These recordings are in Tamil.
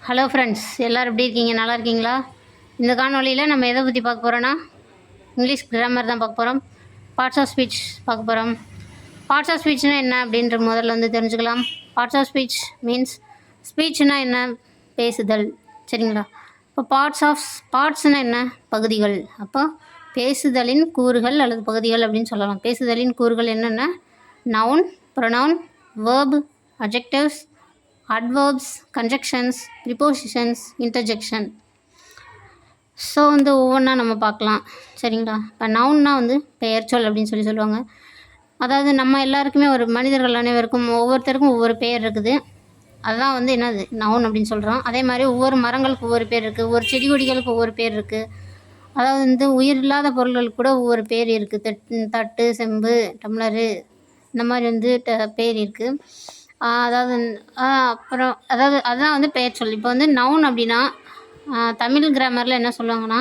ஹலோ ஃப்ரெண்ட்ஸ், எல்லோரும் எப்படி இருக்கீங்க? நல்லா இருக்கீங்களா? இந்த காணொலியில் நம்ம எதை பற்றி பார்க்க போகிறோன்னா இங்கிலீஷ் கிராமர் தான் பார்க்க போகிறோம். பார்ட்ஸ் ஆஃப் ஸ்பீச் பார்க்க போகிறோம். பார்ட்ஸ் ஆஃப் ஸ்பீச்னால் என்ன அப்படின்ற முதல்ல தெரிஞ்சுக்கலாம். பார்ட்ஸ் ஆஃப் ஸ்பீச் மீன்ஸ் ஸ்பீச்னால் என்ன? பேசுதல். சரிங்களா? இப்போ பார்ட்ஸ்னால் என்ன? பகுதிகள். அப்போ பேசுதலின் கூறுகள் அல்லது பகுதிகள் அப்படின்னு சொல்லலாம். பேசுதலின் கூறுகள் என்னென்ன? Noun, pronoun, verb, adjectives, adverbs, conjunctions, prepositions, interjection. So ஒவ்வொன்றா நம்ம பார்க்கலாம். சரிங்களா? இப்போ நவுன்னா பெயர் சொல் அப்படின்னு சொல்லுவாங்க. அதாவது நம்ம எல்லாருக்குமே ஒரு மனிதர்கள் அனைவருக்கும் ஒவ்வொருத்தருக்கும் ஒவ்வொரு பெயர் இருக்குது. அதுதான் என்னது நவுன் அப்படின்னு சொல்கிறோம். அதே மாதிரி ஒவ்வொரு மரங்களுக்கு ஒவ்வொரு பேர் இருக்குது, ஒவ்வொரு செடி கொடிகளுக்கு ஒவ்வொரு பேர் இருக்குது. அதாவது உயிர் இல்லாத பொருள்களுக்கு கூட ஒவ்வொரு பேர் இருக்குது. தட்டு, செம்பு, டம்ளரு, இந்த மாதிரி பேர் இருக்குது. அப்புறம் அதுதான் பெயர் சொல். இப்போ நவுன் அப்படின்னா தமிழ் கிராமரில் என்ன சொல்லுவாங்கன்னா,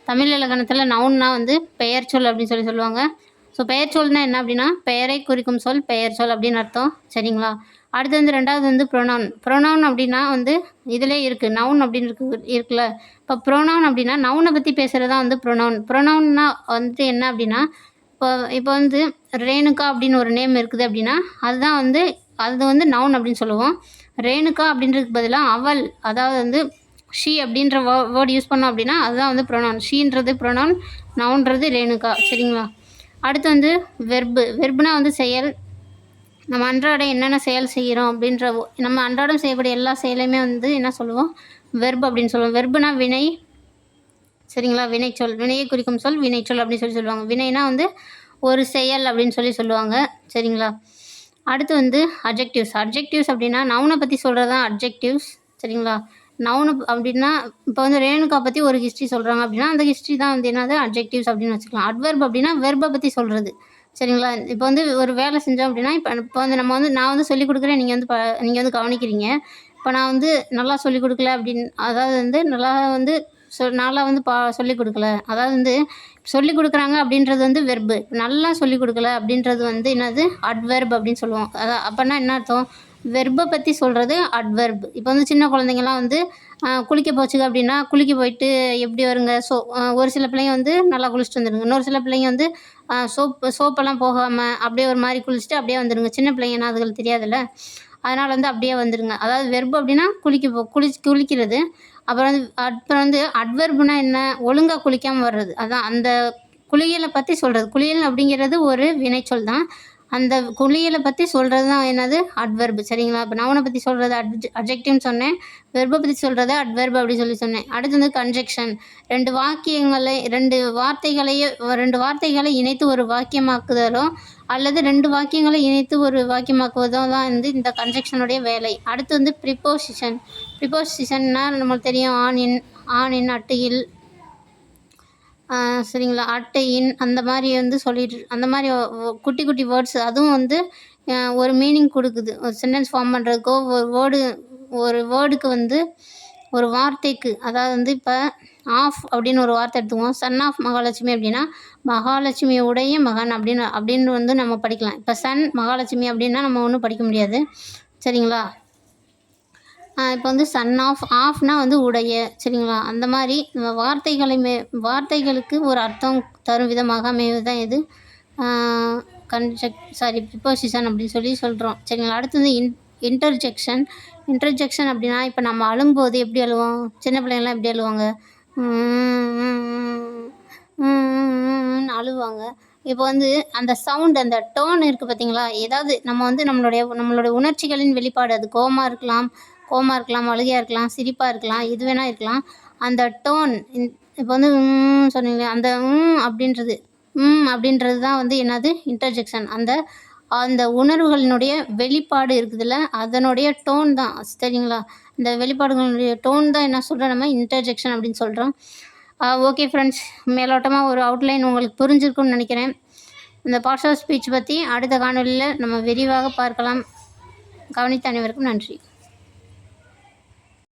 தமிழ் இலக்கணத்தில் நவுன்னா பெயர் சொல் அப்படின்னு சொல்லுவாங்க. ஸோ பெயர் சொல்னால் என்ன அப்படின்னா பெயரை குறிக்கும் சொல் பெயர் சொல் அப்படின்னு அர்த்தம். சரிங்களா? அடுத்து ரெண்டாவது ப்ரொனவுன் அப்படின்னா இதிலே இருக்குது. நவுன் அப்படின்னு இருக்குல்ல. இப்போ ப்ரொனவுன் அப்படின்னா நவுனை பற்றி பேசுகிறது தான் ப்ரொனவுன்னா என்ன அப்படின்னா, இப்போ ரேணுகா அப்படின்னு ஒரு நேம் இருக்குது அப்படின்னா அதுதான் அது நவுன் அப்படின்னு சொல்லுவோம். ரேணுகா அப்படின்றதுக்கு பதிலாக அவள், அதாவது ஷீ அப்படின்ற வேர்டு யூஸ் பண்ணோம் அப்படின்னா அதுதான் ப்ரொனவுன். ஷீன்றது ப்ரொனவுன், நவுன்றது ரேணுகா. சரிங்களா? அடுத்து வெர்புனா செயல். நம்ம அன்றாடம் என்னென்ன செயல் செய்கிறோம் அப்படின்ற நம்ம அன்றாடம் செய்யக்கூடிய எல்லா செயலையுமே என்ன சொல்லுவோம்? வெர்பு அப்படின்னு சொல்லுவோம். வெர்புனா வினை. சரிங்களா? வினைச்சொல், வினையை குறிக்கும் சொல் வினைச்சொல் அப்படின்னு சொல்லுவாங்க. வினைனா ஒரு செயல் அப்படின்னு சொல்லுவாங்க. சரிங்களா? அடுத்து அட்ஜெக்டிவ்ஸ் அப்படின்னா நவுனை பற்றி சொல்கிறது தான் அட்ஜெக்டிவ்ஸ். சரிங்களா? நவுனு அப்படின்னா இப்போ ரேணுகா பற்றி ஒரு ஹிஸ்ட்ரி சொல்கிறாங்க அப்படின்னா அந்த ஹிஸ்ட்ரி தான் என்னது அட்ஜெக்டிவ்ஸ் அப்படின்னு வச்சுக்கலாம். அட்வெர்ப் அப்படின்னா வெர்பை பற்றி சொல்கிறது. சரிங்களா? இப்போ ஒரு வேலை செஞ்சோம் அப்படின்னா இப்போ நம்ம நான் சொல்லிக் கொடுக்குறேன், நீங்கள் கவனிக்கிறீங்க. இப்போ நான் நல்லா சொல்லிக் கொடுக்கல அப்படின்னு, அதாவது நல்லா சொல்லிக் கொடுக்கல, அதாவது சொல்லிக் கொடுக்குறாங்க அப்படின்றது வெர்பு. நல்லா சொல்லிக் கொடுக்கல அப்படின்றது என்னது அட்வெர்ப் அப்படின்னு சொல்லுவோம். அப்போனா என்ன அர்த்தம்? வெர்பை பற்றி சொல்கிறது அட்வெர்ப். இப்போ சின்ன குழந்தைங்கலாம் குளிக்க போச்சுங்க அப்படின்னா குளிக்க போயிட்டு எப்படி வருங்க? ஒரு சில பிள்ளைங்க நல்லா குளிச்சுட்டு வந்துடுங்க. இன்னொரு சில பிள்ளைங்க சோப்பெல்லாம் போகாமல் அப்படியே ஒரு மாதிரி குளிச்சுட்டு அப்படியே வந்துடுங்க. சின்ன பிள்ளைங்கன்னா அதுகளுக்கு தெரியாதுல்ல, அதனால் அப்படியே வந்துடுங்க. அதாவது வெர்பு அப்படின்னா குளிக்கிறது. அப்புறம் அட்வெர்புனா என்ன? ஒழுங்காக குளிக்காமல் வர்றது. அதான் அந்த குளியலை பற்றி சொல்கிறது. குளியல் அப்படிங்கிறது ஒரு வினைச்சொல் தான். அந்த குளியலை பற்றி சொல்கிறது தான் என்னது அட்வெர்பு. சரிங்களா? இப்போ நவுனை பற்றி சொல்கிறது அட்ஜெக்டிவ்னு சொன்னேன். வெர்பை பற்றி சொல்கிறது அட்வெர்பு அப்படி சொன்னேன். அடுத்து கன்ஜெக்ஷன். ரெண்டு வார்த்தைகளை இணைத்து ஒரு வாக்கியமாக்குதலோ அல்லது ரெண்டு வாக்கியங்களை இணைத்து ஒரு வாக்கியமாக்குவதோ தான் இந்த கன்ஜெக்ஷனுடைய வேலை. அடுத்து ப்ரிப்போசிஷன். ப்ரிப்போசிஷன்னா நம்மளுக்கு தெரியும், ஆன் இன் அட்டையில், சரிங்களா, அட்டையின், அந்த மாதிரி சொல்லிட்டு அந்த மாதிரி குட்டி குட்டி வேர்ட்ஸ், அதுவும் ஒரு மீனிங் கொடுக்குது. ஒரு சென்டென்ஸ் ஃபார்ம் பண்ணுறதுக்கோ ஒரு வேர்டுக்கு ஒரு வார்த்தைக்கு, அதாவது இப்போ ஆஃப் அப்படின்னு ஒரு வார்த்தை எடுத்துக்குவோம். சன் ஆஃப் மகாலட்சுமி அப்படின்னா மகாலட்சுமியுடைய மகன் அப்படின்னு நம்ம படிக்கலாம். இப்போ சன் மகாலட்சுமி அப்படின்னா நம்ம ஒன்றும் படிக்க முடியாது. சரிங்களா? இப்போ சன் ஆஃப்னா உடைய. சரிங்களா? அந்த மாதிரி வார்த்தைகளுக்கு ஒரு அர்த்தம் தரும் விதமாக அமைவது தான் இது ப்ரிப்போசிஷன் அப்படின்னு சொல்கிறோம். சரிங்களா? அடுத்து இன்டர்ஜெக்ஷன் அப்படின்னா இப்போ நம்ம அழும்போது எப்படி அழுவோம்? சின்ன பிள்ளைங்கள்லாம் எப்படி அழுவாங்க? அழுவாங்க. இப்போ அந்த சவுண்ட், அந்த டோன் இருக்குது பார்த்தீங்களா? ஏதாவது நம்ம நம்மளுடைய உணர்ச்சிகளின் வெளிப்பாடு. அது கோவமாக இருக்கலாம், அழுகையாக இருக்கலாம், சிரிப்பாக இருக்கலாம், எது வேணால் இருக்கலாம். அந்த டோன், இப்போ சொன்னீங்க அந்த அப்படின்றது தான் என்னது இன்டர்ஜெக்ஷன். அந்த உணர்வுகளினுடைய வெளிப்பாடு இருக்குதுல்ல, அதனுடைய டோன் தான். சரிங்களா? இந்த வெளிப்பாடுகளுடைய டோன் தான் என்ன சொல்கிறோம்? நம்ம இன்டர்ஜெக்ஷன் அப்படின்னு சொல்கிறோம். ஓகே ஃப்ரெண்ட்ஸ், மேலோட்டமாக ஒரு அவுட்லைன் உங்களுக்கு புரிஞ்சிருக்குன்னு நினைக்கிறேன். இந்த பார்ட்ஸ் ஆஃப் ஸ்பீச் பற்றி அடுத்த காணொலியில் நம்ம விரிவாக பார்க்கலாம். கவனித்த அனைவருக்கும் நன்றி.